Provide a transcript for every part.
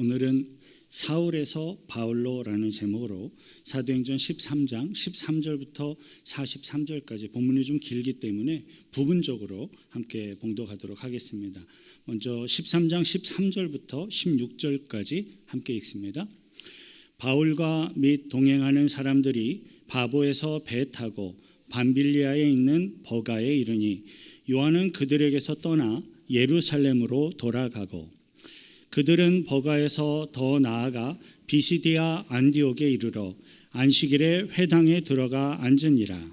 오늘은 사울에서 바울로라는 제목으로 사도행전 13장 13절부터 43절까지 본문이 좀 길기 때문에 부분적으로 함께 봉독하도록 하겠습니다. 먼저 13장 13절부터 16절까지 함께 읽습니다. 바울과 및 동행하는 사람들이 바보에서 배 타고 밤빌리아에 있는 버가에 이르니 요한은 그들에게서 떠나 예루살렘으로 돌아가고 그들은 버가에서 더 나아가 비시디아 안디옥에 이르러 안식일에 회당에 들어가 앉으니라.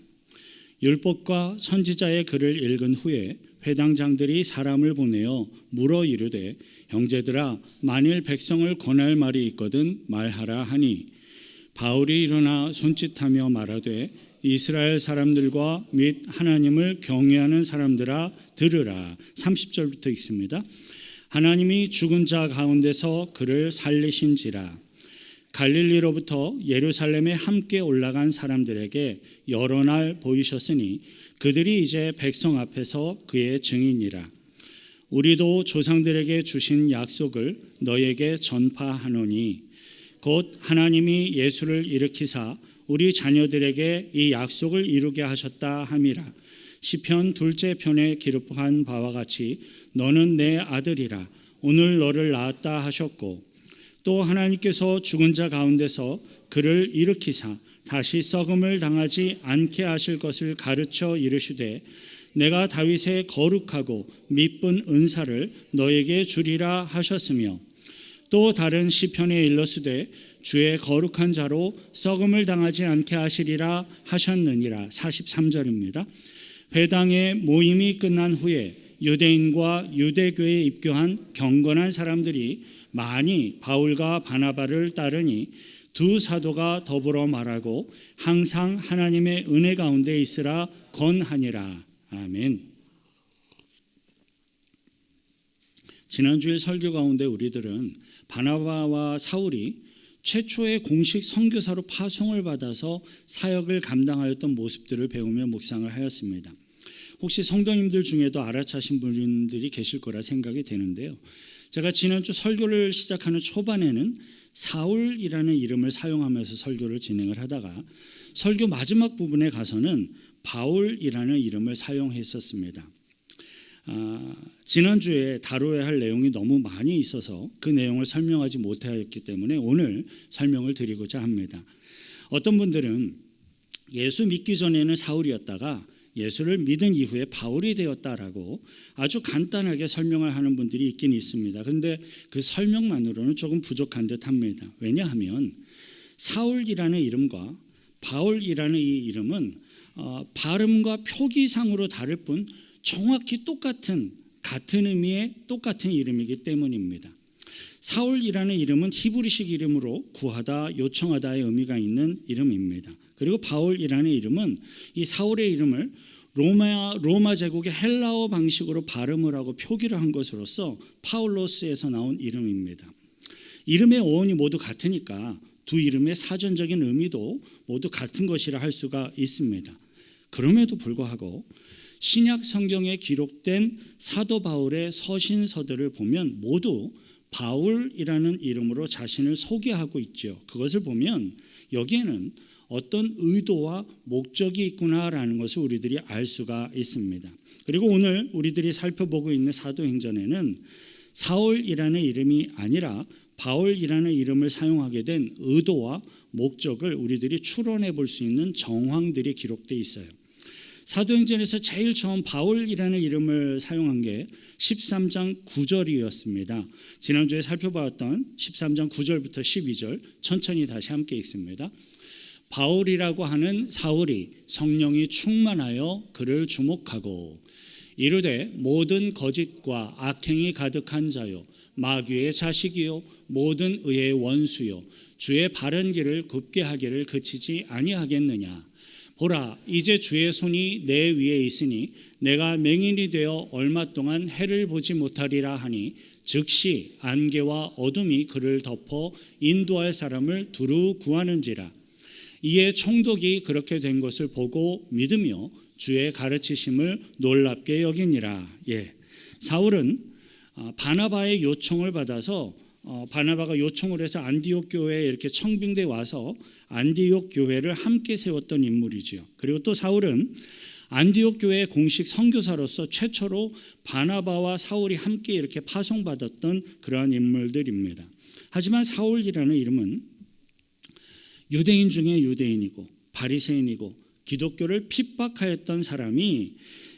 율법과 선지자의 글을 읽은 후에 회당장들이 사람을 보내어 물어 이르되 형제들아 만일 백성을 권할 말이 있거든 말하라 하니 바울이 일어나 손짓하며 말하되 이스라엘 사람들과 및 하나님을 경외하는 사람들아 들으라. 30절부터 읽습니다. 하나님이 죽은 자 가운데서 그를 살리신지라. 갈릴리로부터 예루살렘에 함께 올라간 사람들에게 여러 날 보이셨으니 그들이 이제 백성 앞에서 그의 증인이라. 우리도 조상들에게 주신 약속을 너에게 전파하노니 곧 하나님이 예수를 일으키사 우리 자녀들에게 이 약속을 이루게 하셨다 함이라. 시편 2째 편에 기록한 바와 같이 너는 내 아들이라 오늘 너를 낳았다 하셨고 또 하나님께서 죽은 자 가운데서 그를 일으키사 다시 썩음을 당하지 않게 하실 것을 가르쳐 이르시되 내가 다윗의 거룩하고 미쁜 은사를 너에게 주리라 하셨으며 또 다른 시편에 일러스되 주의 거룩한 자로 썩음을 당하지 않게 하시리라 하셨느니라. 43절입니다. 회당의 모임이 끝난 후에 유대인과 유대교에 입교한 경건한 사람들이 많이 바울과 바나바를 따르니 두 사도가 더불어 말하고 항상 하나님의 은혜 가운데 있으라 권하니라. 아멘. 지난주에 설교 가운데 우리들은 바나바와 사울이 최초의 공식 선교사로 파송을 받아서 사역을 감당하였던 모습들을 배우며 묵상을 하였습니다. 혹시 성도님들 중에도 알아차신 분들이 계실 거라 생각이 되는데요. 제가 지난주 설교를 시작하는 초반에는 사울이라는 이름을 사용하면서 설교를 진행을 하다가 설교 마지막 부분에 가서는 바울이라는 이름을 사용했었습니다. 지난주에 다뤄야 할 내용이 너무 많이 있어서 그 내용을 설명하지 못하였기 때문에 오늘 설명을 드리고자 합니다. 어떤 분들은 예수 믿기 전에는 사울이었다가 예수를 믿은 이후에 바울이 되었다라고 아주 간단하게 설명을 하는 분들이 있긴 있습니다. 그런데 그 설명만으로는 조금 부족한 듯합니다. 왜냐하면 사울이라는 이름과 바울이라는 이 이름은 발음과 표기상으로 다를 뿐 정확히 같은 의미의 똑같은 이름이기 때문입니다. 사울이라는 이름은 히브리식 이름으로 구하다, 요청하다의 의미가 있는 이름입니다. 그리고 바울이라는 이름은 이 사울의 이름을 로마 제국의 헬라어 방식으로 발음을 하고 표기를 한 것으로서 파울로스에서 나온 이름입니다. 이름의 어원이 모두 같으니까 두 이름의 사전적인 의미도 모두 같은 것이라 할 수가 있습니다. 그럼에도 불구하고 신약 성경에 기록된 사도 바울의 서신서들을 보면 모두 바울이라는 이름으로 자신을 소개하고 있죠. 그것을 보면 여기에는 어떤 의도와 목적이 있구나라는 것을 우리들이 알 수가 있습니다. 그리고 오늘 우리들이 살펴보고 있는 사도행전에는 사울이라는 이름이 아니라 바울이라는 이름을 사용하게 된 의도와 목적을 우리들이 추론해 볼 수 있는 정황들이 기록되어 있어요. 사도행전에서 제일 처음 바울이라는 이름을 사용한 게 13장 9절이었습니다. 지난주에 살펴봤던 13장 9절부터 12절 천천히 다시 함께 읽습니다. 바울이라고 하는 사울이 성령이 충만하여 그를 주목하고 이르되 모든 거짓과 악행이 가득한 자요 마귀의 자식이요 모든 의의 원수요 주의 바른 길을 굽게 하기를 그치지 아니하겠느냐. 보라 이제 주의 손이 내 위에 있으니 내가 맹인이 되어 얼마 동안 해를 보지 못하리라 하니 즉시 안개와 어둠이 그를 덮어 인도할 사람을 두루 구하는지라. 이에 총독이 그렇게 된 것을 보고 믿으며 주의 가르치심을 놀랍게 여기니라. 사울은 바나바의 요청을 받아서 바나바가 요청을 해서 안디옥 교회에 이렇게 청빙대 와서 안디옥 교회를 함께 세웠던 인물이지요. 그리고 또 사울은 안디옥 교회의 공식 선교사로서 최초로 바나바와 사울이 함께 이렇게 파송받았던 그러한 인물들입니다. 하지만 사울이라는 이름은 유대인 중에 유대인이고 바리새인이고 기독교를 핍박하였던 사람이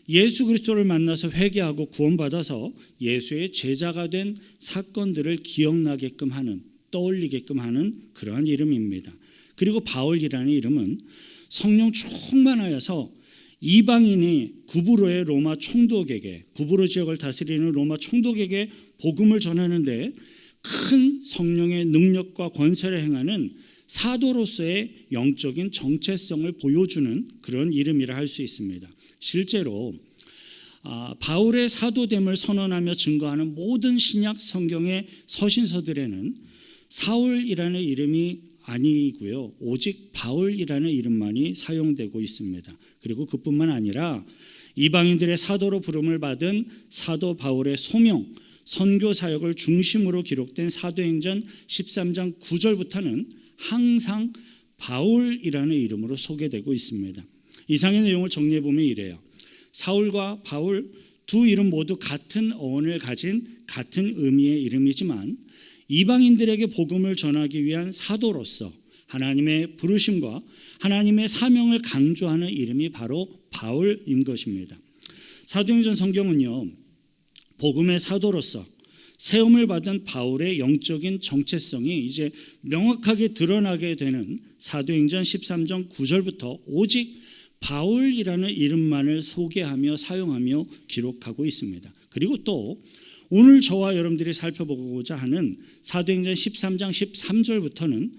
예수 그리스도를 만나서 회개하고 구원받아서 예수의 제자가 된 사건들을 기억나게끔 하는, 떠올리게끔 하는 그러한 이름입니다. 그리고 바울이라는 이름은 성령 충만하여서 이방인이 구브로의 로마 총독에게, 구브로 지역을 다스리는 로마 총독에게 복음을 전하는데 큰 성령의 능력과 권세를 행하는 사도로서의 영적인 정체성을 보여주는 그런 이름이라 할 수 있습니다. 실제로 바울의 사도됨을 선언하며 증거하는 모든 신약 성경의 서신서들에는 사울이라는 이름이 아니고요, 오직 바울이라는 이름만이 사용되고 있습니다. 그리고 그뿐만 아니라 이방인들의 사도로 부름을 받은 사도 바울의 소명, 선교 사역을 중심으로 기록된 사도행전 13장 9절부터는 항상 바울이라는 이름으로 소개되고 있습니다. 이상의 내용을 정리해 보면 이래요. 사울과 바울 두 이름 모두 같은 어원을 가진 같은 의미의 이름이지만 이방인들에게 복음을 전하기 위한 사도로서 하나님의 부르심과 하나님의 사명을 강조하는 이름이 바로 바울인 것입니다. 사도행전 성경은요, 복음의 사도로서 세움을 받은 바울의 영적인 정체성이 이제 명확하게 드러나게 되는 사도행전 13장 9절부터 오직 바울이라는 이름만을 소개하며 사용하며 기록하고 있습니다. 그리고 또 오늘 저와 여러분들이 살펴보고자 하는 사도행전 13장 13절부터는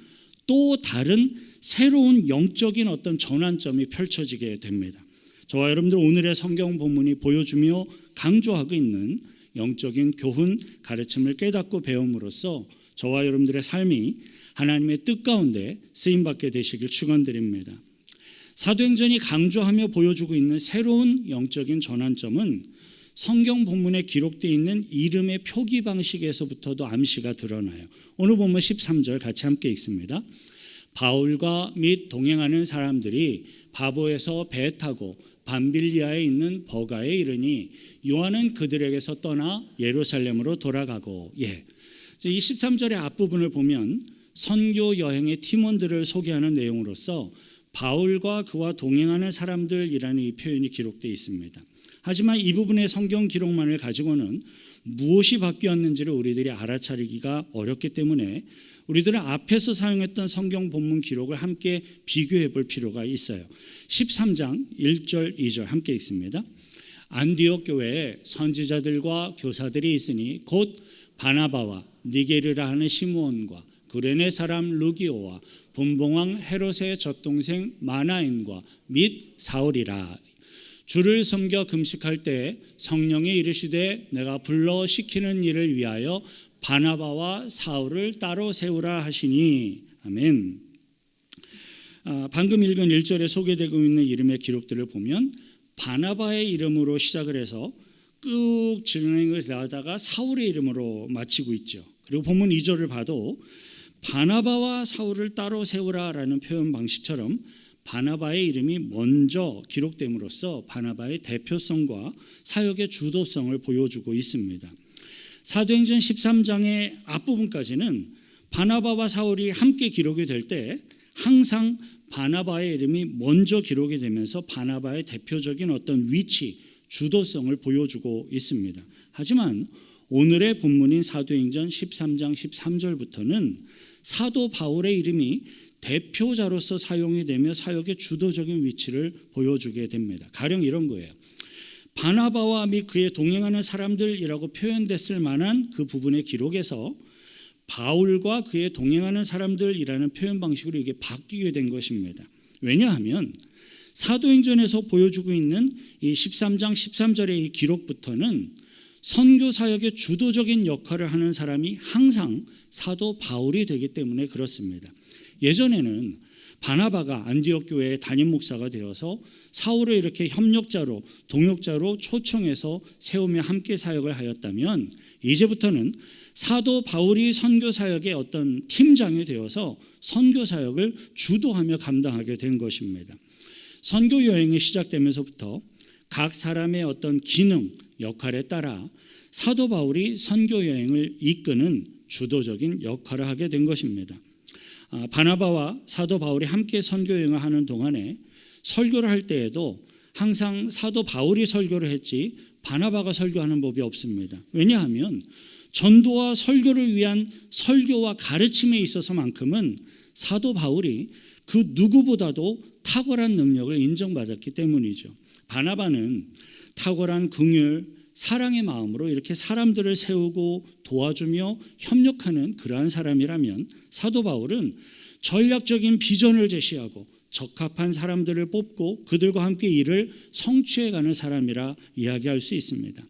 또 다른 새로운 영적인 어떤 전환점이 펼쳐지게 됩니다. 저와 여러분들 오늘의 성경 본문이 보여주며 강조하고 있는 영적인 교훈, 가르침을 깨닫고 배움으로써 저와 여러분들의 삶이 하나님의 뜻 가운데 쓰임받게 되시길 축원드립니다. 사도행전이 강조하며 보여주고 있는 새로운 영적인 전환점은 성경 본문에 기록되어 있는 이름의 표기 방식에서부터도 암시가 드러나요. 오늘 본문 13절 같이 함께 읽습니다. 바울과 및 동행하는 사람들이 바보에서 배 타고 밤빌리아에 있는 버가에 이르니 요한은 그들에게서 떠나 예루살렘으로 돌아가고. 이 13절의 앞부분을 보면 선교 여행의 팀원들을 소개하는 내용으로서 바울과 그와 동행하는 사람들이라는 이 표현이 기록되어 있습니다. 하지만 이 부분의 성경 기록만을 가지고는 무엇이 바뀌었는지를 우리들이 알아차리기가 어렵기 때문에 우리들은 앞에서 사용했던 성경 본문 기록을 함께 비교해 볼 필요가 있어요. 13장 1절 2절 함께 읽습니다. 안디옥 교회에 선지자들과 교사들이 있으니 곧 바나바와 니게르라 하는 시므온과 구레네 사람 루기오와 분봉왕 헤롯의 젖동생 마나엔과 및 사울이라. 주를 섬겨 금식할 때 성령이 이르시되 내가 불러 시키는 일을 위하여 바나바와 사울을 따로 세우라 하시니. 아멘. 방금 읽은 1절에 소개되고 있는 이름의 기록들을 보면 바나바의 이름으로 시작을 해서 꾹 진행을 하다가 사울의 이름으로 마치고 있죠. 그리고 본문 2절을 봐도 바나바와 사울을 따로 세우라라는 표현 방식처럼 바나바의 이름이 먼저 기록됨으로써 바나바의 대표성과 사역의 주도성을 보여주고 있습니다. 사도행전 13장의 앞부분까지는 바나바와 사울이 함께 기록이 될 때 항상 바나바의 이름이 먼저 기록이 되면서 바나바의 대표적인 어떤 위치, 주도성을 보여주고 있습니다. 하지만 오늘의 본문인 사도행전 13장 13절부터는 사도 바울의 이름이 대표자로서 사용이 되며 사역의 주도적인 위치를 보여주게 됩니다. 가령 이런 거예요. 바나바와 및 그의 동행하는 사람들이라고 표현됐을 만한 그 부분의 기록에서 바울과 그의 동행하는 사람들이라는 표현 방식으로 이게 바뀌게 된 것입니다. 왜냐하면 사도행전에서 보여주고 있는 이 13장 13절의 이 기록부터는 선교 사역의 주도적인 역할을 하는 사람이 항상 사도 바울이 되기 때문에 그렇습니다. 예전에는 바나바가 안디옥 교회의 담임 목사가 되어서 사울을 이렇게 협력자로 동역자로 초청해서 세우며 함께 사역을 하였다면 이제부터는 사도 바울이 선교 사역의 어떤 팀장이 되어서 선교 사역을 주도하며 감당하게 된 것입니다. 선교 여행이 시작되면서부터 각 사람의 어떤 기능, 역할에 따라 사도 바울이 선교 여행을 이끄는 주도적인 역할을 하게 된 것입니다. 바나바와 사도 바울이 함께 선교 여행을 하는 동안에 설교를 할 때에도 항상 사도 바울이 설교를 했지 바나바가 설교하는 법이 없습니다. 왜냐하면 전도와 설교를 위한 설교와 가르침에 있어서만큼은 사도 바울이 그 누구보다도 탁월한 능력을 인정받았기 때문이죠. 바나바는 탁월한 긍휼, 사랑의 마음으로 이렇게 사람들을 세우고 도와주며 협력하는 그러한 사람이라면 사도 바울은 전략적인 비전을 제시하고 적합한 사람들을 뽑고 그들과 함께 일을 성취해가는 사람이라 이야기할 수 있습니다.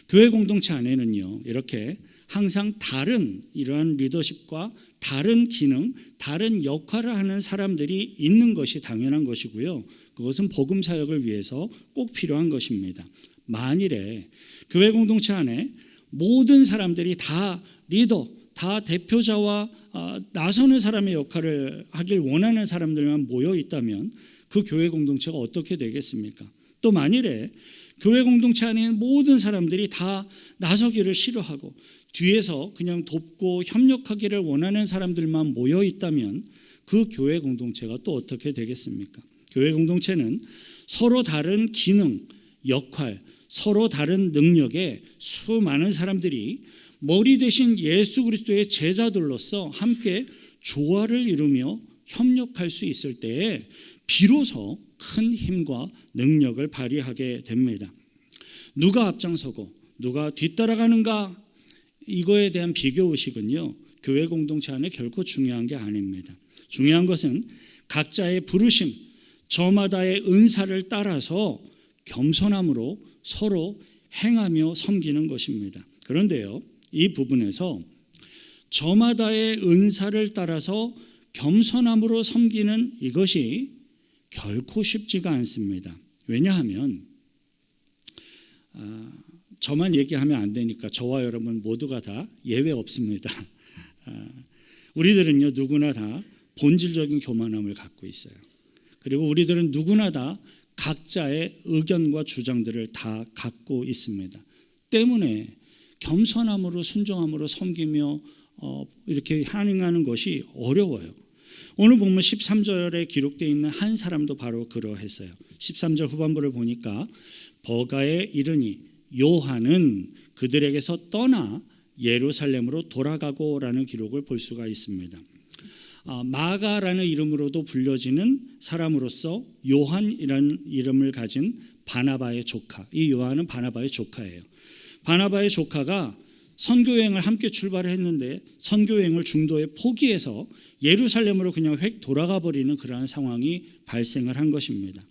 교회 공동체 안에는요, 이렇게 항상 다른 이러한 리더십과 다른 기능, 다른 역할을 하는 사람들이 있는 것이 당연한 것이고요. 그것은 복음 사역을 위해서 꼭 필요한 것입니다. 만일에 교회 공동체 안에 모든 사람들이 다 리더, 다 대표자와 나서는 사람의 역할을 하길 원하는 사람들만 모여 있다면 그 교회 공동체가 어떻게 되겠습니까? 또 만일에 교회 공동체 안에 있는 모든 사람들이 다 나서기를 싫어하고 뒤에서 그냥 돕고 협력하기를 원하는 사람들만 모여 있다면 그 교회 공동체가 또 어떻게 되겠습니까? 교회 공동체는 서로 다른 기능, 역할, 서로 다른 능력의 수많은 사람들이 머리 대신 예수 그리스도의 제자들로서 함께 조화를 이루며 협력할 수 있을 때에 비로소 큰 힘과 능력을 발휘하게 됩니다. 누가 앞장서고 누가 뒤따라가는가, 이거에 대한 비교의식은요, 교회 공동체 안에 결코 중요한 게 아닙니다. 중요한 것은 각자의 부르심, 저마다의 은사를 따라서 겸손함으로 서로 행하며 섬기는 것입니다. 그런데요, 이 부분에서 저마다의 은사를 따라서 겸손함으로 섬기는 이것이 결코 쉽지가 않습니다. 왜냐하면 저만 얘기하면 안 되니까 저와 여러분 모두가 다 예외 없습니다. 우리들은요, 누구나 다 본질적인 교만함을 갖고 있어요. 그리고 우리들은 누구나 다 각자의 의견과 주장들을 다 갖고 있습니다. 때문에 겸손함으로 순종함으로 섬기며 이렇게 행하는 것이 어려워요. 오늘 보면 13절에 기록되어 있는 한 사람도 바로 그러했어요. 13절 후반부를 보니까 버가에 이르니 요한은 그들에게서 떠나 예루살렘으로 돌아가고라는 기록을 볼 수가 있습니다. 마가라는 이름으로도 불려지는 사람으로서 요한이라는 이름을 가진 바나바의 조카, 이 요한은 바나바의 조카예요. 바나바의 조카가 선교여행을 함께 출발했는데 선교여행을 중도에 포기해서 예루살렘으로 그냥 획 돌아가 버리는 그러한 상황이 발생을 한 것입니다.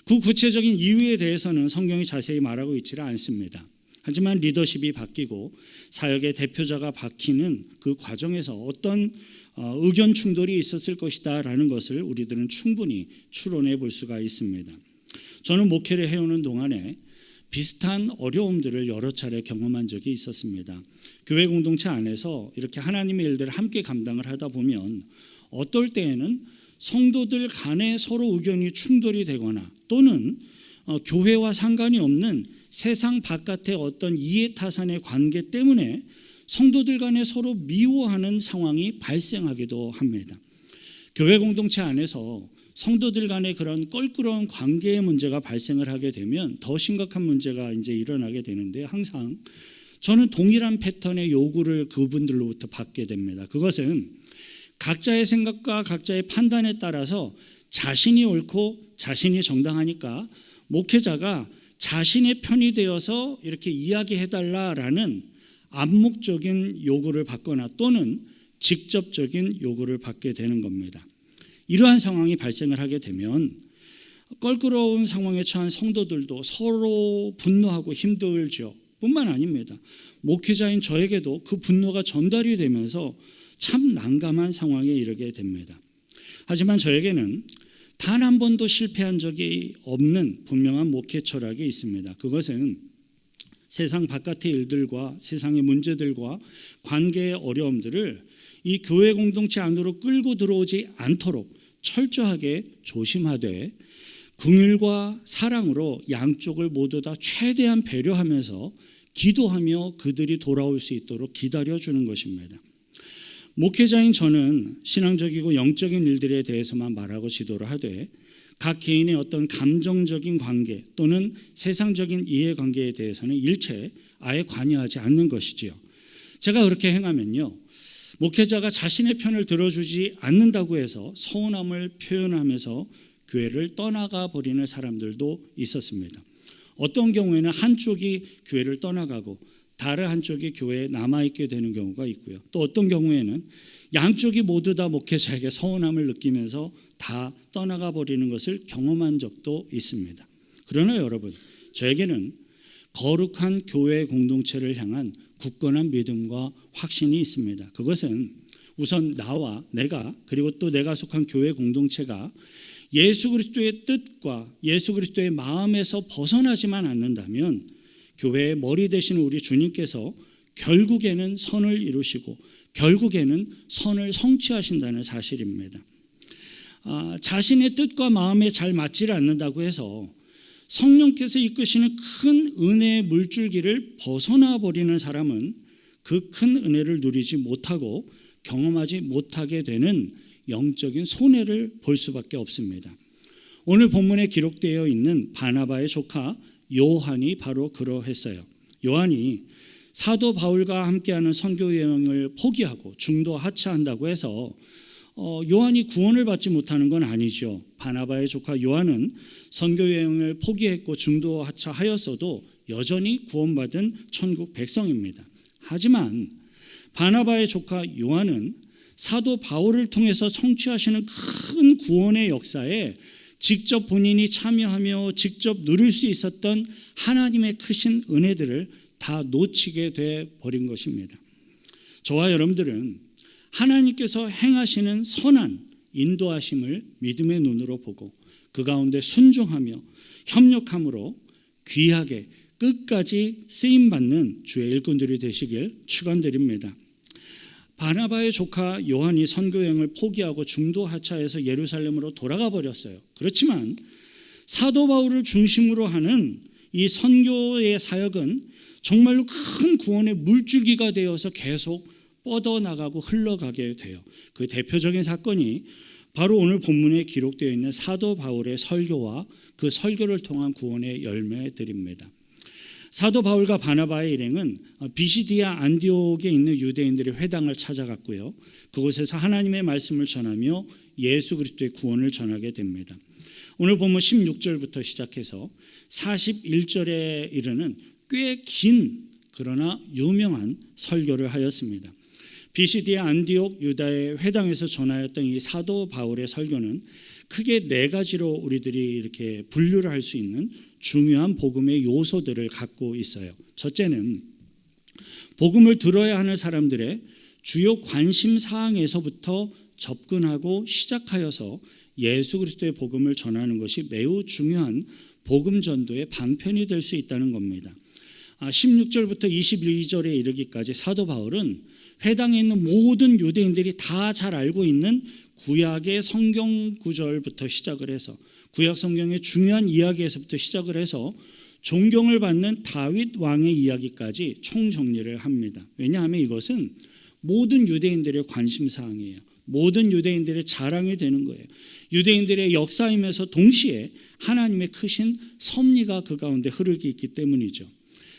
그 구체적인 이유에 대해서는 성경이 자세히 말하고 있지는 않습니다. 하지만 리더십이 바뀌고 사역의 대표자가 바뀌는 그 과정에서 어떤 의견 충돌이 있었을 것이다 라는 것을 우리들은 충분히 추론해 볼 수가 있습니다. 저는 목회를 해오는 동안에 비슷한 어려움들을 여러 차례 경험한 적이 있었습니다. 교회 공동체 안에서 이렇게 하나님의 일들을 함께 감당을 하다 보면 어떨 때에는 성도들 간에 서로 의견이 충돌이 되거나 또는 교회와 상관이 없는 세상 바깥의 어떤 이해타산의 관계 때문에 성도들 간에 서로 미워하는 상황이 발생하기도 합니다. 교회 공동체 안에서 성도들 간의 그런 껄끄러운 관계의 문제가 발생을 하게 되면 더 심각한 문제가 이제 일어나게 되는데, 항상 저는 동일한 패턴의 요구를 그분들로부터 받게 됩니다. 그것은 각자의 생각과 각자의 판단에 따라서 자신이 옳고 자신이 정당하니까 목회자가 자신의 편이 되어서 이렇게 이야기해달라라는 암묵적인 요구를 받거나 또는 직접적인 요구를 받게 되는 겁니다. 이러한 상황이 발생을 하게 되면 껄끄러운 상황에 처한 성도들도 서로 분노하고 힘들죠. 뿐만 아닙니다. 목회자인 저에게도 그 분노가 전달이 되면서 참 난감한 상황에 이르게 됩니다. 하지만 저에게는 단 한 번도 실패한 적이 없는 분명한 목회 철학이 있습니다. 그것은 세상 바깥의 일들과 세상의 문제들과 관계의 어려움들을 이 교회 공동체 안으로 끌고 들어오지 않도록 철저하게 조심하되 긍휼과 사랑으로 양쪽을 모두 다 최대한 배려하면서 기도하며 그들이 돌아올 수 있도록 기다려주는 것입니다. 목회자인 저는 신앙적이고 영적인 일들에 대해서만 말하고 지도를 하되 각 개인의 어떤 감정적인 관계 또는 세상적인 이해관계에 대해서는 일체 아예 관여하지 않는 것이지요. 제가 그렇게 행하면요, 목회자가 자신의 편을 들어주지 않는다고 해서 서운함을 표현하면서 교회를 떠나가 버리는 사람들도 있었습니다. 어떤 경우에는 한쪽이 교회를 떠나가고 다른 한쪽이 교회에 남아있게 되는 경우가 있고요. 또 어떤 경우에는 양쪽이 모두 다 목회자에게 서운함을 느끼면서 다 떠나가 버리는 것을 경험한 적도 있습니다. 그러나 여러분, 저에게는 거룩한 교회 공동체를 향한 굳건한 믿음과 확신이 있습니다. 그것은 우선 나와 내가 그리고 또 내가 속한 교회 공동체가 예수 그리스도의 뜻과 예수 그리스도의 마음에서 벗어나지만 않는다면 교회의 머리 되신 우리 주님께서 결국에는 선을 이루시고 결국에는 선을 성취하신다는 사실입니다. 자신의 뜻과 마음에 잘 맞지 않는다고 해서 성령께서 이끄시는 큰 은혜의 물줄기를 벗어나 버리는 사람은 그 큰 은혜를 누리지 못하고 경험하지 못하게 되는 영적인 손해를 볼 수밖에 없습니다. 오늘 본문에 기록되어 있는 바나바의 조카 요한이 바로 그러했어요. 요한이 사도 바울과 함께하는 선교 여행을 포기하고 중도 하차한다고 해서 요한이 구원을 받지 못하는 건 아니죠. 바나바의 조카 요한은 선교 여행을 포기했고 중도 하차하였어도 여전히 구원받은 천국 백성입니다. 하지만 바나바의 조카 요한은 사도 바울을 통해서 성취하시는 큰 구원의 역사에 직접 본인이 참여하며 직접 누릴 수 있었던 하나님의 크신 은혜들을 다 놓치게 돼 버린 것입니다. 저와 여러분들은 하나님께서 행하시는 선한 인도하심을 믿음의 눈으로 보고 그 가운데 순종하며 협력함으로 귀하게 끝까지 쓰임받는 주의 일꾼들이 되시길 축원드립니다. 바나바의 조카 요한이 선교여행을 포기하고 중도 하차해서 예루살렘으로 돌아가 버렸어요. 그렇지만 사도 바울을 중심으로 하는 이 선교의 사역은 정말로 큰 구원의 물줄기가 되어서 계속 뻗어나가고 흘러가게 돼요. 그 대표적인 사건이 바로 오늘 본문에 기록되어 있는 사도 바울의 설교와 그 설교를 통한 구원의 열매들입니다. 사도 바울과 바나바의 일행은 비시디아 안디옥에 있는 유대인들의 회당을 찾아갔고요. 그곳에서 하나님의 말씀을 전하며 예수 그리스도의 구원을 전하게 됩니다. 오늘 본문 16절부터 시작해서 41절에 이르는 꽤 긴 그러나 유명한 설교를 하였습니다. 비시디아 안디옥 유다의 회당에서 전하였던 이 사도 바울의 설교는 크게 네 가지로 우리들이 이렇게 분류를 할 수 있는 중요한 복음의 요소들을 갖고 있어요. 첫째는 복음을 들어야 하는 사람들의 주요 관심 사항에서부터 접근하고 시작하여서 예수 그리스도의 복음을 전하는 것이 매우 중요한 복음 전도의 방편이 될 수 있다는 겁니다. 16절부터 22절에 이르기까지 사도 바울은 회당에 있는 모든 유대인들이 다 잘 알고 있는 구약의 성경 구절부터 시작을 해서 구약 성경의 중요한 이야기에서부터 시작을 해서 존경을 받는 다윗 왕의 이야기까지 총정리를 합니다. 왜냐하면 이것은 모든 유대인들의 관심사항이에요. 모든 유대인들의 자랑이 되는 거예요. 유대인들의 역사이면서 동시에 하나님의 크신 섭리가 그 가운데 흐르기 있기 때문이죠.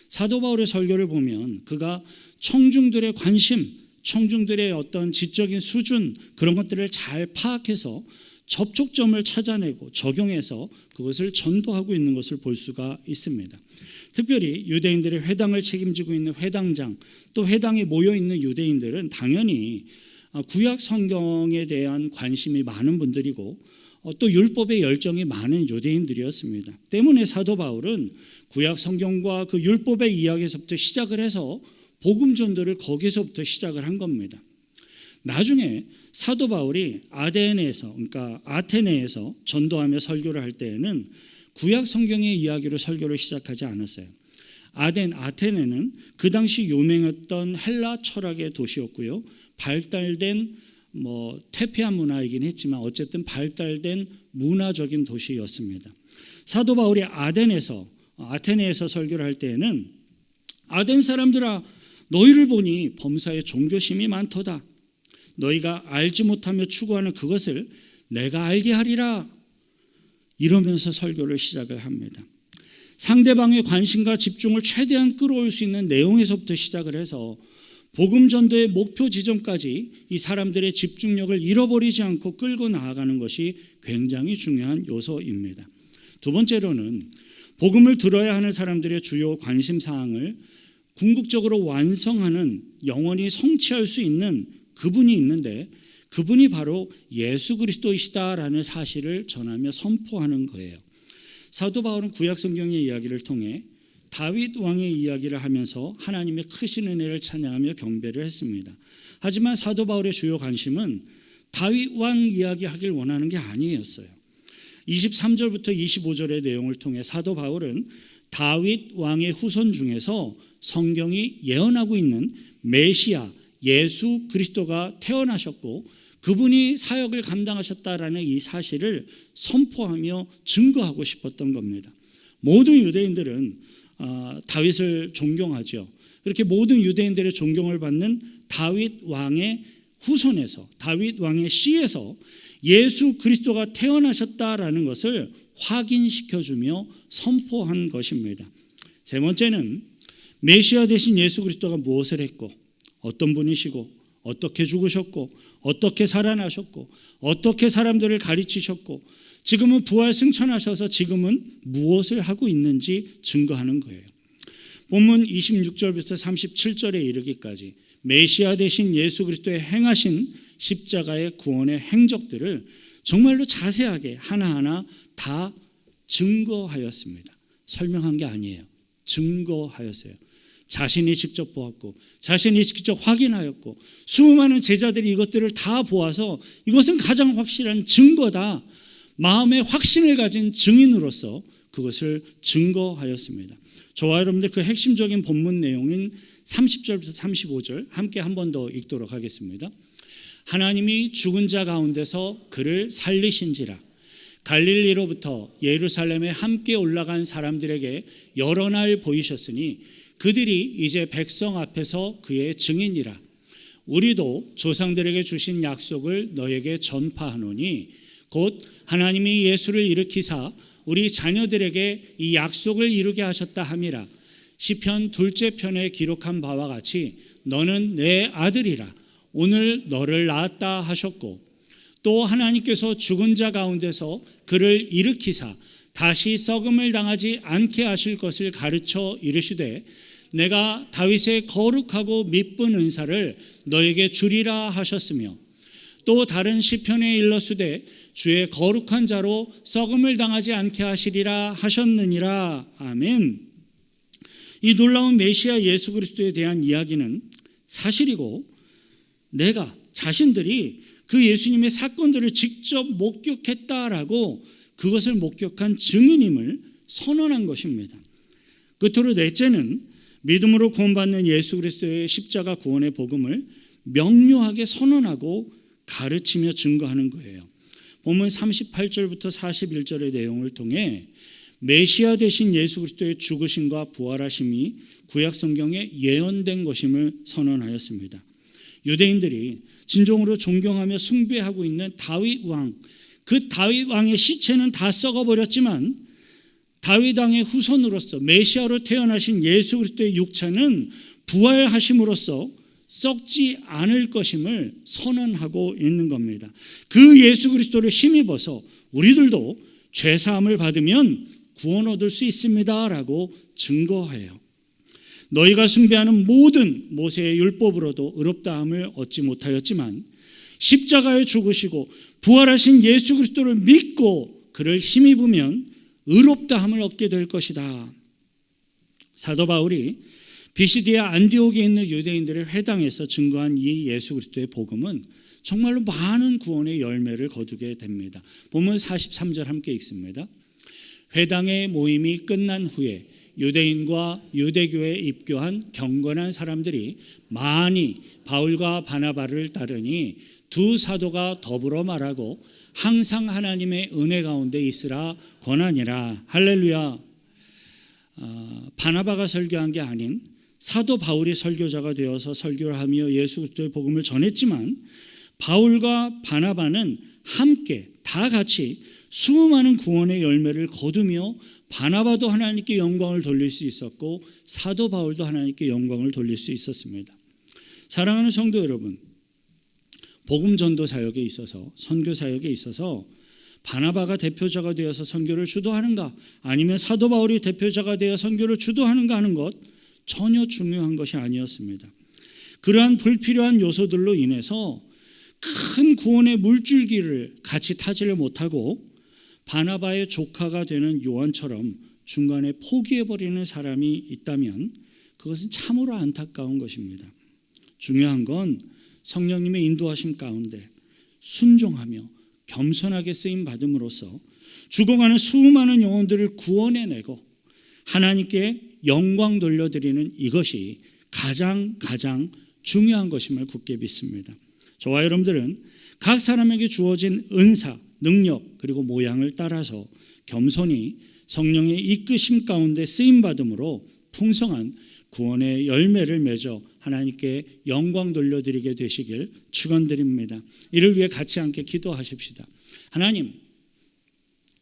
사도 바울의 설교를 보면 그가 청중들의 관심, 청중들의 어떤 지적인 수준 그런 것들을 잘 파악해서 접촉점을 찾아내고 적용해서 그것을 전도하고 있는 것을 볼 수가 있습니다. 특별히 유대인들의 회당을 책임지고 있는 회당장, 또 회당에 모여있는 유대인들은 당연히 구약 성경에 대한 관심이 많은 분들이고 또 율법의 열정이 많은 유대인들이었습니다. 때문에 사도 바울은 구약 성경과 그 율법의 이야기에서부터 시작을 해서 복음 전도를 거기서부터 시작을 한 겁니다. 나중에 사도 바울이 그러니까 아테네에서 전도하며 설교를 할 때에는 구약 성경의 이야기로 설교를 시작하지 않았어요. 아테네는 그 당시 유명했던 헬라 철학의 도시였고요. 발달된 퇴폐한 문화이긴 했지만 어쨌든 발달된 문화적인 도시였습니다. 사도 바울이 아테네에서 설교를 할 때에는 아덴 사람들아, 너희를 보니 범사에 종교심이 많도다. 너희가 알지 못하며 추구하는 그것을 내가 알게 하리라. 이러면서 설교를 시작을 합니다. 상대방의 관심과 집중을 최대한 끌어올 수 있는 내용에서부터 시작을 해서 복음 전도의 목표 지점까지 이 사람들의 집중력을 잃어버리지 않고 끌고 나아가는 것이 굉장히 중요한 요소입니다. 두 번째로는 복음을 들어야 하는 사람들의 주요 관심 사항을 궁극적으로 완성하는, 영원히 성취할 수 있는 그분이 있는데, 그분이 바로 예수 그리스도이시다라는 사실을 전하며 선포하는 거예요. 사도 바울은 구약 성경의 이야기를 통해 다윗 왕의 이야기를 하면서 하나님의 크신 은혜를 찬양하며 경배를 했습니다. 하지만 사도 바울의 주요 관심은 다윗 왕 이야기하길 원하는 게 아니었어요. 23절부터 25절의 내용을 통해 사도 바울은 다윗 왕의 후손 중에서 성경이 예언하고 있는 메시아 예수 그리스도가 태어나셨고 그분이 사역을 감당하셨다라는 이 사실을 선포하며 증거하고 싶었던 겁니다. 모든 유대인들은 다윗을 존경하죠. 그렇게 모든 유대인들의 존경을 받는 다윗 왕의 후손에서, 다윗 왕의 씨에서 예수 그리스도가 태어나셨다라는 것을 확인시켜주며 선포한 것입니다. 세 번째는 메시아 되신 예수 그리스도가 무엇을 했고 어떤 분이시고 어떻게 죽으셨고 어떻게 살아나셨고 어떻게 사람들을 가르치셨고 지금은 부활 승천하셔서 지금은 무엇을 하고 있는지 증거하는 거예요. 본문 26절부터 37절에 이르기까지 메시아 되신 예수 그리스도의 행하신 십자가의 구원의 행적들을 정말로 자세하게 하나하나 다 증거하였습니다. 설명한 게 아니에요. 증거하였어요. 자신이 직접 보았고 자신이 직접 확인하였고 수많은 제자들이 이것들을 다 보아서 이것은 가장 확실한 증거다. 마음의 확신을 가진 증인으로서 그것을 증거하였습니다. 저와 여러분들 그 핵심적인 본문 내용인 30절부터 35절 함께 한 번 더 읽도록 하겠습니다. 하나님이 죽은 자 가운데서 그를 살리신지라. 갈릴리로부터 예루살렘에 함께 올라간 사람들에게 여러 날 보이셨으니 그들이 이제 백성 앞에서 그의 증인이라. 우리도 조상들에게 주신 약속을 너에게 전파하노니 곧 하나님이 예수를 일으키사 우리 자녀들에게 이 약속을 이루게 하셨다 함이라. 시편 2째 편에 기록한 바와 같이 너는 내 아들이라. 오늘 너를 낳았다 하셨고 또 하나님께서 죽은 자 가운데서 그를 일으키사 다시 썩음을 당하지 않게 하실 것을 가르쳐 이르시되 내가 다윗의 거룩하고 미쁜 은사를 너에게 주리라 하셨으며 또 다른 시편에 일러수되 주의 거룩한 자로 썩음을 당하지 않게 하시리라 하셨느니라. 아멘. 이 놀라운 메시아 예수 그리스도에 대한 이야기는 사실이고 내가 자신들이 그 예수님의 사건들을 직접 목격했다라고 그것을 목격한 증인임을 선언한 것입니다. 끝으로 넷째는 믿음으로 구원받는 예수 그리스도의 십자가 구원의 복음을 명료하게 선언하고 가르치며 증거하는 거예요. 본문 38절부터 41절의 내용을 통해 메시아 되신 예수 그리스도의 죽으심과 부활하심이 구약 성경에 예언된 것임을 선언하였습니다. 유대인들이 진정으로 존경하며 숭배하고 있는 다윗 왕, 그 다윗 왕의 시체는 다 썩어버렸지만 다윗 왕의 후손으로서 메시아로 태어나신 예수 그리스도의 육체는 부활하심으로써 썩지 않을 것임을 선언하고 있는 겁니다. 그 예수 그리스도를 힘입어서 우리들도 죄사함을 받으면 구원 얻을 수 있습니다라고 증거해요. 너희가 숭배하는 모든 모세의 율법으로도 의롭다함을 얻지 못하였지만 십자가에 죽으시고 부활하신 예수 그리스도를 믿고 그를 힘입으면 의롭다함을 얻게 될 것이다. 사도 바울이 비시디아 안디옥에 있는 유대인들의 회당에서 증거한 이 예수 그리스도의 복음은 정말로 많은 구원의 열매를 거두게 됩니다. 본문 43절 함께 읽습니다. 회당의 모임이 끝난 후에 유대인과 유대교에 입교한 경건한 사람들이 많이 바울과 바나바를 따르니 두 사도가 더불어 말하고 항상 하나님의 은혜 가운데 있으라 권하니라. 할렐루야. 바나바가 설교한 게 아닌 사도 바울이 설교자가 되어서 설교를 하며 예수 그리스도의 복음을 전했지만 바울과 바나바는 함께 다 같이 수많은 구원의 열매를 거두며 바나바도 하나님께 영광을 돌릴 수 있었고 사도 바울도 하나님께 영광을 돌릴 수 있었습니다. 사랑하는 성도 여러분, 복음 전도 사역에 있어서 선교 사역에 있어서 바나바가 대표자가 되어서 선교를 주도하는가 아니면 사도 바울이 대표자가 되어 선교를 주도하는가 하는 것 전혀 중요한 것이 아니었습니다. 그러한 불필요한 요소들로 인해서 큰 구원의 물줄기를 같이 타지를 못하고 바나바의 조카가 되는 요한처럼 중간에 포기해버리는 사람이 있다면 그것은 참으로 안타까운 것입니다. 중요한 건 성령님의 인도하심 가운데 순종하며 겸손하게 쓰임 받음으로써 죽어가는 수많은 영혼들을 구원해내고 하나님께 영광 돌려드리는 이것이 가장 중요한 것임을 굳게 믿습니다. 저와 여러분들은 각 사람에게 주어진 은사, 능력 그리고 모양을 따라서 겸손히 성령의 이끄심 가운데 쓰임받음으로 풍성한 구원의 열매를 맺어 하나님께 영광 돌려드리게 되시길 축원드립니다. 이를 위해 같이 함께 기도하십시다. 하나님,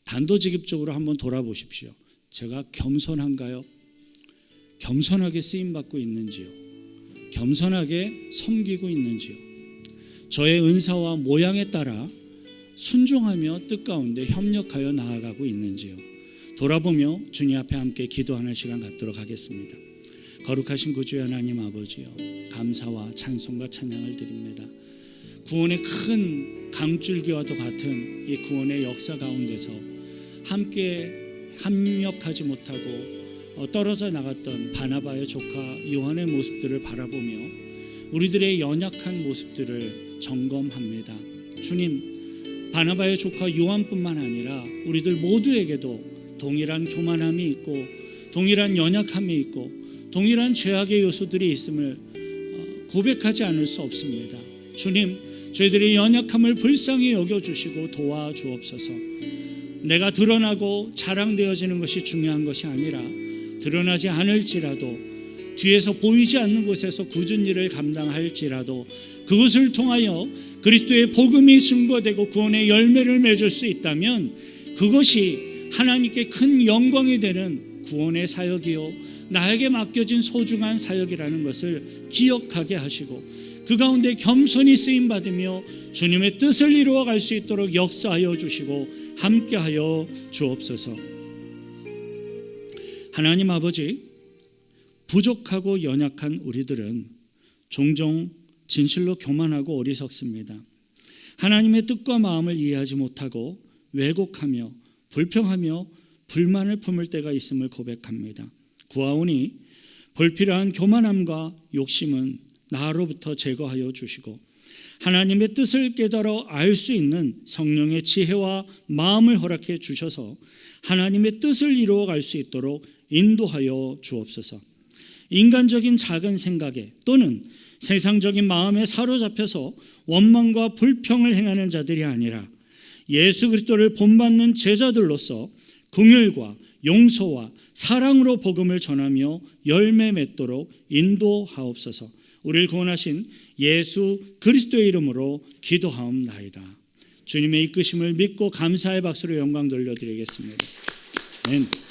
단도직입적으로 한번 돌아보십시오. 제가 겸손한가요? 겸손하게 쓰임받고 있는지요? 겸손하게 섬기고 있는지요? 저의 은사와 모양에 따라 순종하며 뜻 가운데 협력하여 나아가고 있는지요? 돌아보며 주님 앞에 함께 기도하는 시간 갖도록 하겠습니다. 거룩하신 구주의 하나님 아버지요, 감사와 찬송과 찬양을 드립니다. 구원의 큰 강줄기와도 같은 이 구원의 역사 가운데서 함께 합력하지 못하고 떨어져 나갔던 바나바의 조카 요한의 모습들을 바라보며 우리들의 연약한 모습들을 점검합니다. 주님, 바나바의 조카 요한뿐만 아니라 우리들 모두에게도 동일한 교만함이 있고 동일한 연약함이 있고 동일한 죄악의 요소들이 있음을 고백하지 않을 수 없습니다. 주님, 저희들의 연약함을 불쌍히 여겨주시고 도와주옵소서. 내가 드러나고 자랑되어지는 것이 중요한 것이 아니라 드러나지 않을지라도 뒤에서 보이지 않는 곳에서 굳은 일을 감당할지라도 그것을 통하여 그리스도의 복음이 증거되고 구원의 열매를 맺을 수 있다면 그것이 하나님께 큰 영광이 되는 구원의 사역이요 나에게 맡겨진 소중한 사역이라는 것을 기억하게 하시고 그 가운데 겸손히 쓰임받으며 주님의 뜻을 이루어갈 수 있도록 역사하여 주시고 함께하여 주옵소서. 하나님 아버지, 부족하고 연약한 우리들은 종종 진실로 교만하고 어리석습니다. 하나님의 뜻과 마음을 이해하지 못하고 왜곡하며 불평하며 불만을 품을 때가 있음을 고백합니다. 구하오니 불필요한 교만함과 욕심은 나로부터 제거하여 주시고 하나님의 뜻을 깨달아 알 수 있는 성령의 지혜와 마음을 허락해 주셔서 하나님의 뜻을 이루어갈 수 있도록 인도하여 주옵소서. 인간적인 작은 생각에 또는 세상적인 마음에 사로잡혀서 원망과 불평을 행하는 자들이 아니라 예수 그리스도를 본받는 제자들로서 긍휼과 용서와 사랑으로 복음을 전하며 열매 맺도록 인도하옵소서. 우리를 구원하신 예수 그리스도의 이름으로 기도하옵나이다. 주님의 이끄심을 믿고 감사의 박수로 영광 돌려드리겠습니다. 아멘.